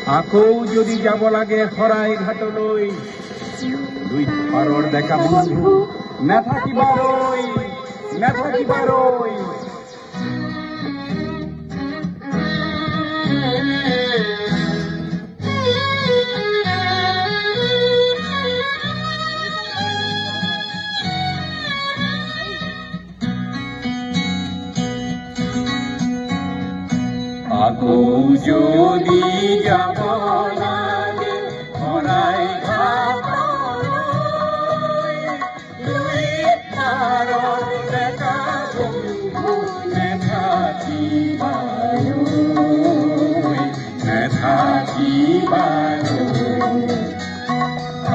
আকৌ যদি যাব লাগে শৰাই ঘাটলৈ, দুই পাৰৰ ডেকা বন্ধু নাথাকিবাৰৈ, নাথাকিবাৰৈ। আকৌ যদি যাব লাগে শৰাই ঘাটলৈ, দুই পাৰৰ ডেকা বন্ধু নাথাকিবাৰৈ, নাথাকিবাৰৈ।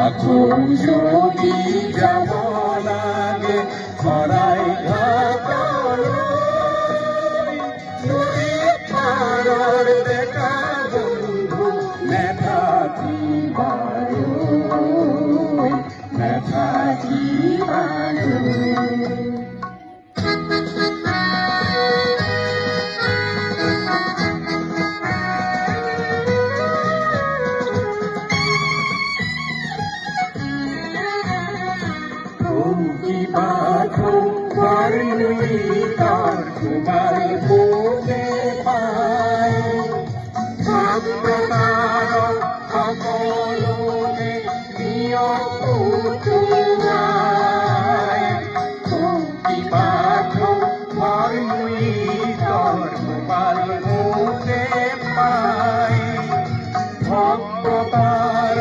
আকৌ যদি যাব লাগে শৰাই ঘাটলৈ, ডেকা বন্ধু নাথাকিবাৰৈ, নাথাকিবাৰৈ। কিবা খোৱাৰ তাৰ তোমাৰ পোতে পায়, ভক্ততাৰ সকলোকে নিয়ম উঠুৱাই। কিবা খোৱাৰ তাৰ তোমাৰ পোতে পায়, ভক্ততাৰ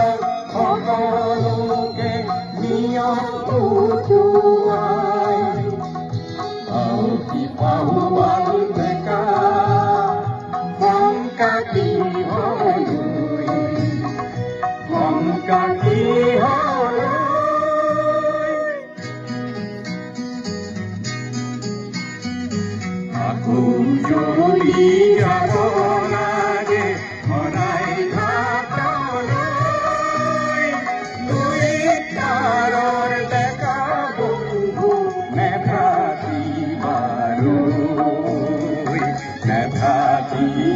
সকলোকে নিয়ম উঠুৱাই। পাহুৱাল ডেকা শংকা কিহলৈ, শংকা কিহলৈ। আকৌ যদি যাব লাগে শৰাই ঘাটলৈ, দুই পাৰৰ ডেকা বন্ধু নাথাকিবাৰৈ, নাথাকিবাৰৈ।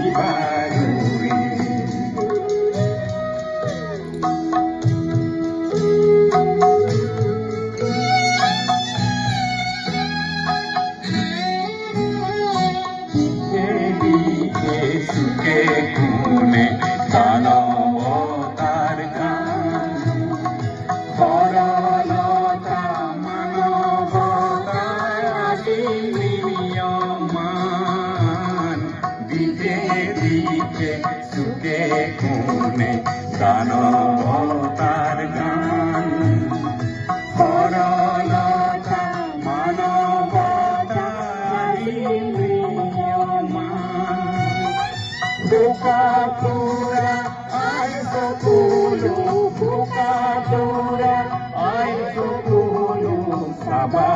সুখে কোণে দানৱতাৰ গান, সৰলতা মানৱতাৰ আদি নিয়মান। দিশে দিশে সুখে কোণে দানৱতাৰ গান, সৰলতা মানৱতাৰ আদি নিয়মান। Bukatura, ay sokulu, bukatura, ay sokulu, sabah.